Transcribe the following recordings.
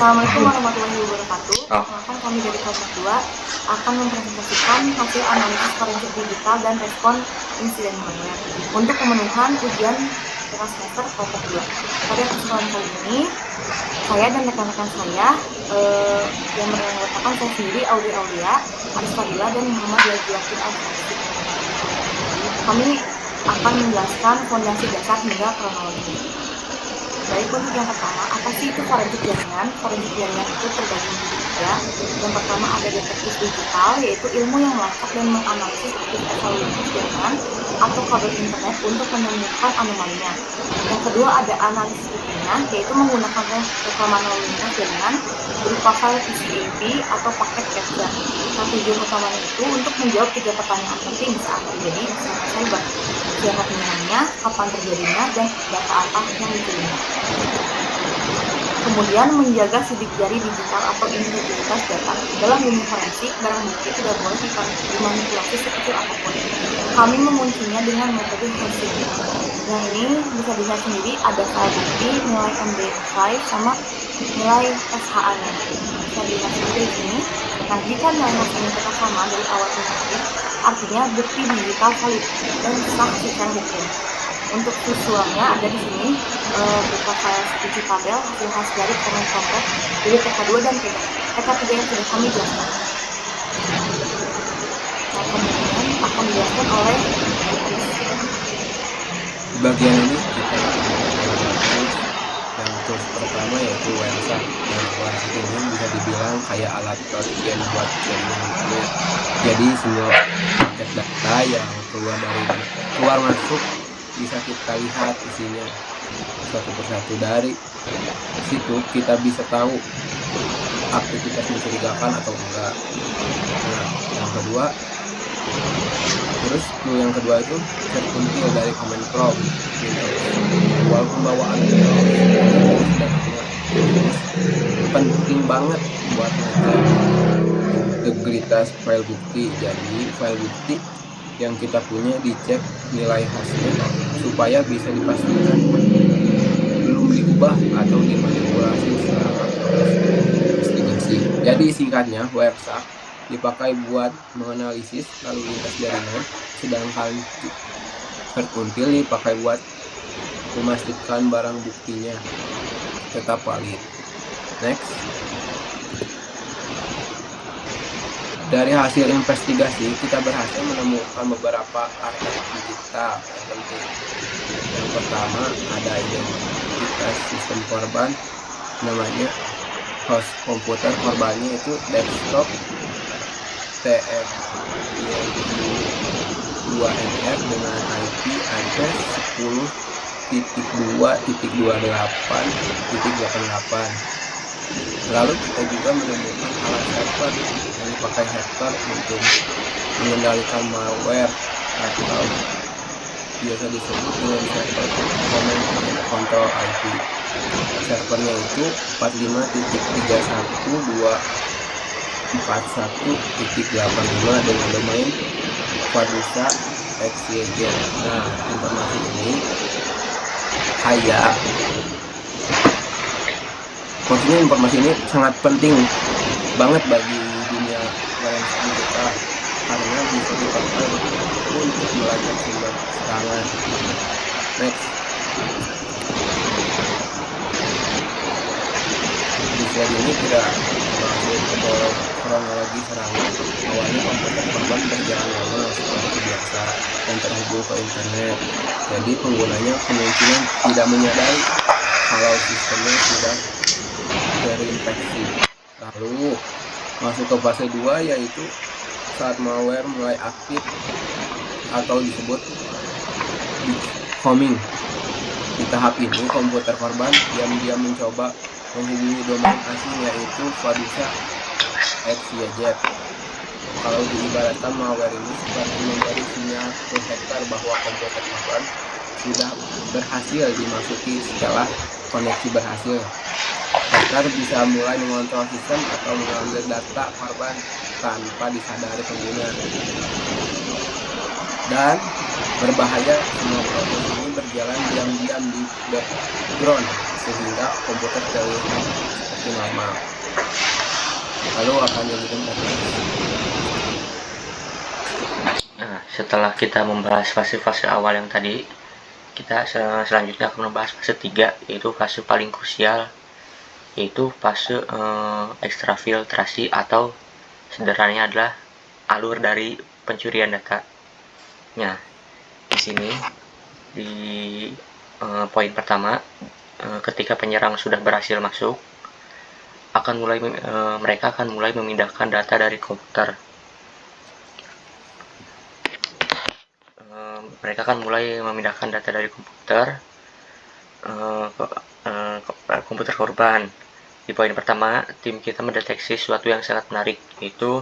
Assalamualaikum warahmatullahi wabarakatuh. Perkenalkan, kami dari kelompok 2 akan mempresentasikan hasil analisis forensik digital dan respon insiden malware untuk pemenuhan ujian tengah semester kelompok 2. Pada kesempatan kali ini, saya dan rekan-rekan saya yang beranggotakan saya sendiri, Audi Aulia, Aris Fadila, dan Muhammad Lajuakin Al-Fasik. Kami akan menjelaskan fondasi dasar hingga kronologi. Baik, untuk yang pertama, apa sih itu forensik jaringan? Forensik jaringan itu terbagi menjadi tiga. Yang pertama ada detektif digital, yaitu ilmu yang melacak dan menganalisis aktif lalu lintas jaringan atau kabel internet untuk menemukan anomalinya. Yang kedua ada analisis rutinnya, yaitu menggunakan rekaman lalu lintas jaringan berupa file PCAP atau paket capture. Nah, tujuan utamanya itu untuk menjawab 3 pertanyaan penting saat terjadi serangan cyber. Siapa penyerangnya, kapan terjadinya, dan data apa yang diterima. Kemudian menjaga sidik jari digital atau integritas data. Dalam dunia forensik, barang bukti tidak boleh dimanipulasi sekecil apapun. Kami menguncinya dengan metode hashing. Yang ini bisa dilihat sendiri, ada file bukti, nilai MD5 sama nilai SHA-nya. Bisa dilihat sendiri di sini. Nah, jika nilai hasilnya tetap sama dari awal sampai akhir, artinya bukti digital valid dan sah secara hukum. Untuk visualnya ada di sini berupa file seperti tabel hasil khas dari komen konkret dari TK2 dan TK3 yang sudah kami jelaskan. Nah, kemudian akan dijelaskan oleh di bagian ini kita yang tools pertama yaitu WhatsApp. Yang WhatsApp ini bisa dibilang kayak alat bagian buat jaringan internet. Jadi semua paket data yang keluar masuk bisa kita lihat isinya satu persatu. Dari situ kita bisa tahu aktivitas mencurigakan atau enggak. Nah, yang kedua yang kedua itu terkuntil dari comment prompt. Walaupun bawaan penting banget buat ngecek integritas file bukti. Jadi file bukti yang kita punya dicek nilai hasilnya supaya bisa dipastikan belum diubah atau dimanipulasi selama proses investigasi. Jadi singkatnya, WhatsApp dipakai buat menganalisis lalu lintas jaringan, sedangkan terkuntil dipakai buat memastikan barang buktinya tetap valid. Next. Dari hasil investigasi, kita berhasil menemukan beberapa artefak digital yang penting. Yang pertama, ada identitas sistem korban, namanya host komputer korbannya itu desktop TF2NR dengan IP address 10.2.28.88. Lalu kita juga menemukan alat server yang dipakai hacker untuk mengendalikan malware atau biasa disebut dengan server command and control IP. Servernya itu 45.241.85 dengan domain Fadusa XYZ. Nah, informasi ini maksudnya informasi ini sangat penting banget bagi dunia forensik digital karena bisa dipakai untuk melacak sumber serangan. Next. Di slide ini tidak masuk ke kronologi serangan. Awalnya komputer korban berjalan normal seperti biasa dan terhubung ke internet. Jadi penggunanya kemungkinan tidak menyadari kalau sistemnya sudah terinfeksi. Lalu masuk ke fase 2 yaitu saat malware mulai aktif atau disebut homing. Di tahap ini komputer korban diam-diam mencoba menghubungi domain asing yaitu Fadusa XYZ. Kalau diibaratkan malware ini seperti memberi sinyal ke hacker bahwa komputer korban sudah berhasil dimasuki setelah koneksi berhasil. Hacker bisa mulai mengontrol sistem atau mengambil data korban tanpa disadari pengguna. Dan berbahaya, semua proses ini berjalan diam-diam di background sehingga komputer terlihat seperti seperti normal. Lalu akan dilanjutkan Nah, setelah kita membahas fase-fase awal yang tadi, kita selanjutnya akan membahas fase 3, yaitu fase paling krusial, yaitu fase ekstrafiltrasi, atau sederhananya adalah alur dari pencurian data. Nah, di sini di poin pertama, ketika penyerang sudah berhasil masuk, mereka akan mulai memindahkan data dari komputer. Mereka akan mulai memindahkan data dari komputer ke komputer korban. Di poin pertama, tim kita mendeteksi sesuatu yang sangat menarik, yaitu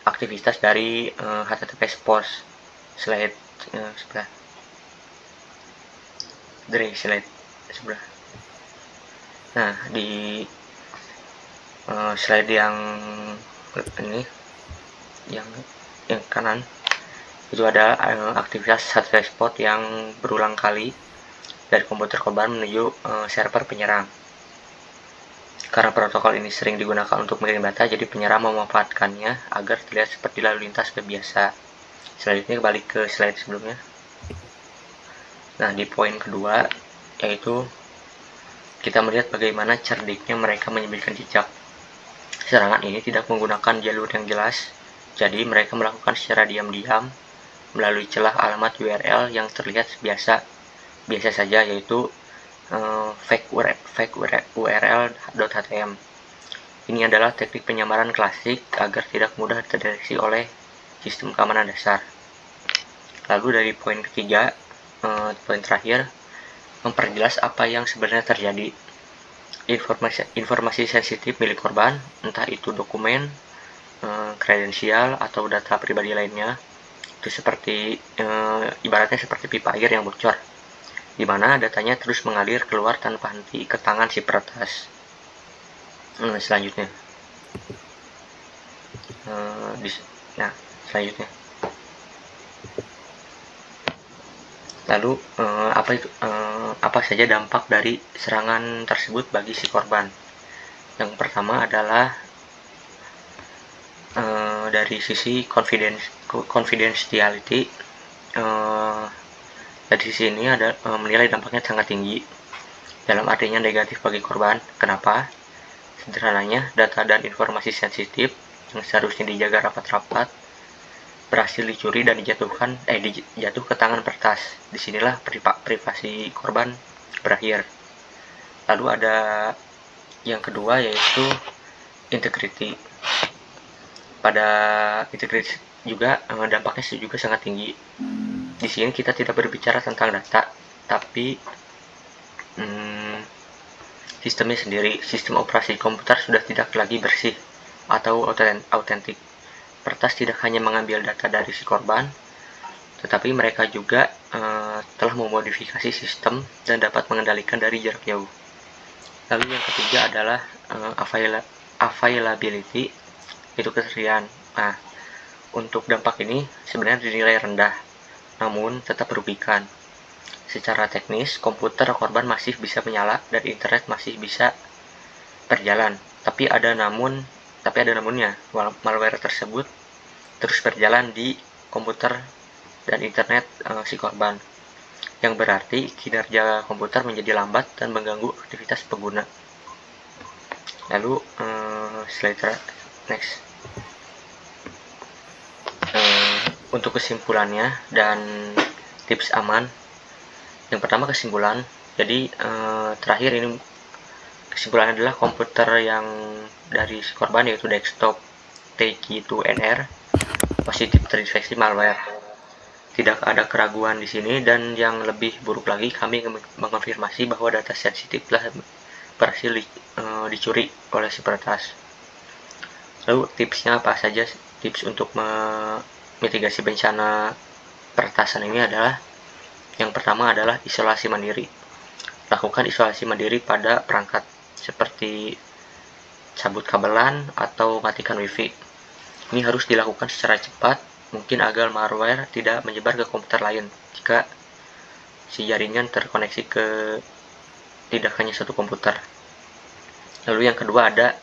aktivitas dari HTTPS post. Slide sebelah. Dari slide sebelah. Nah, di slide yang ini, yang kanan, itu ada aktivitas HTTPS post yang berulang kali dari komputer korban menuju server penyerang. Karena protokol ini sering digunakan untuk mengirim data, jadi penyerang memanfaatkannya agar terlihat seperti lalu lintas biasa. Selanjutnya balik ke slide sebelumnya. Nah, di poin kedua, yaitu kita melihat bagaimana cerdiknya mereka menyembunyikan jejak. Serangan ini tidak menggunakan jalur yang jelas, jadi mereka melakukan secara diam-diam melalui celah alamat URL yang terlihat biasa saja, yaitu fake url.htm. Ini adalah teknik penyamaran klasik agar tidak mudah terdeteksi oleh sistem keamanan dasar. Lalu dari poin ketiga, poin terakhir, memperjelas apa yang sebenarnya terjadi. Informasi sensitif milik korban, entah itu dokumen, kredensial, atau data pribadi lainnya, itu seperti ibaratnya seperti pipa air yang bocor, di mana datanya terus mengalir keluar tanpa henti ke tangan si peretas. Selanjutnya, selanjutnya. Lalu apa saja dampak dari serangan tersebut bagi si korban? Yang pertama adalah dari sisi confidentiality. Dari sisi ini ada menilai dampaknya sangat tinggi, dalam artinya negatif bagi korban. Kenapa? Sederhananya, data dan informasi sensitif yang seharusnya dijaga rapat-rapat berhasil dicuri dan jatuh ke tangan peretas. Disinilah privasi korban berakhir. Lalu ada yang kedua, yaitu integrity. Pada integrity juga dampaknya juga sangat tinggi. Di sini kita tidak berbicara tentang data, tapi sistemnya sendiri. Sistem operasi komputer sudah tidak lagi bersih atau autentik. Peretas tidak hanya mengambil data dari si korban, tetapi mereka juga telah memodifikasi sistem dan dapat mengendalikan dari jarak jauh. Lalu yang ketiga adalah availability, itu ketersediaan. Nah, untuk dampak ini sebenarnya dinilai rendah, namun tetap merugikan. Secara teknis, komputer korban masih bisa menyala dan internet masih bisa berjalan. Tapi ada namunnya, malware tersebut terus berjalan di komputer dan internet si korban, yang berarti kinerja komputer menjadi lambat dan mengganggu aktivitas pengguna. Lalu slide next. Untuk kesimpulannya dan tips aman. Yang pertama, kesimpulan. Jadi terakhir ini kesimpulannya adalah komputer yang dari si korban, yaitu desktop TQ2NR, positif terinfeksi malware. Tidak ada keraguan di sini, dan yang lebih buruk lagi, kami mengonfirmasi bahwa data sensitif telah berhasil dicuri oleh si peretas. Lalu tipsnya apa saja? Tips untuk mitigasi bencana peretasan ini adalah, yang pertama adalah isolasi mandiri. Lakukan isolasi mandiri pada perangkat seperti cabut kabelan atau matikan wifi. Ini harus dilakukan secara cepat, mungkin agar malware tidak menyebar ke komputer lain jika si jaringan terkoneksi ke tidak hanya satu komputer. Lalu yang kedua ada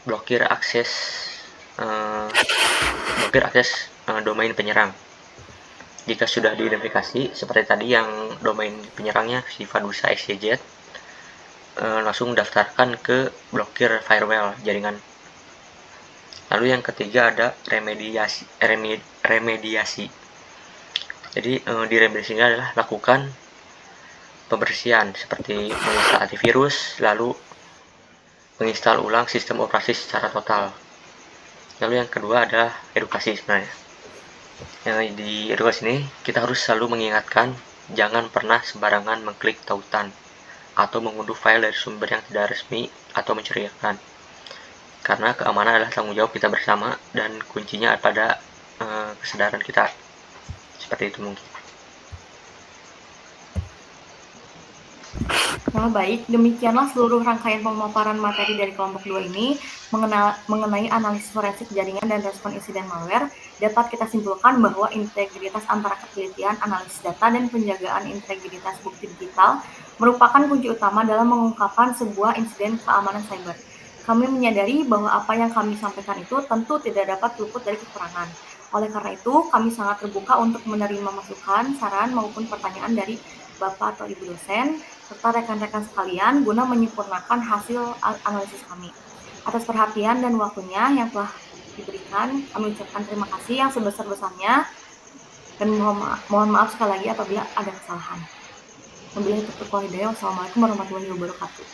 blokir akses domain penyerang. Jika sudah diidentifikasi seperti tadi yang domain penyerangnya si Fadusa XYZ, langsung daftarkan ke blokir firewall jaringan. Lalu yang ketiga ada remediasi. Jadi di remediasi ini adalah lakukan pembersihan seperti menginstal antivirus, lalu menginstal ulang sistem operasi secara total. Lalu yang kedua adalah edukasi sebenarnya. Di edukasi ini kita harus selalu mengingatkan jangan pernah sembarangan mengklik tautan atau mengunduh file dari sumber yang tidak resmi atau mencurigakan. Karena keamanan adalah tanggung jawab kita bersama dan kuncinya pada kesadaran kita. Seperti itu mungkin. Nah, baik, demikianlah seluruh rangkaian pemaparan materi dari kelompok 2 ini mengenai analisis forensik jaringan dan respon insiden malware. Dapat kita simpulkan bahwa integritas antara ketelitian, analisis data, dan penjagaan integritas bukti digital merupakan kunci utama dalam mengungkapkan sebuah insiden keamanan cyber. Kami menyadari bahwa apa yang kami sampaikan itu tentu tidak dapat luput dari kekurangan. Oleh karena itu, kami sangat terbuka untuk menerima masukan, saran, maupun pertanyaan dari Bapak atau Ibu dosen, serta rekan-rekan sekalian guna menyempurnakan hasil analisis kami. Atas perhatian dan waktunya yang telah diberikan, kami ucapkan terima kasih yang sebesar-besarnya dan mohon maaf sekali lagi apabila ada kesalahan. Wabillahi taufiq wal hidayah. Wassalamualaikum warahmatullahi wabarakatuh.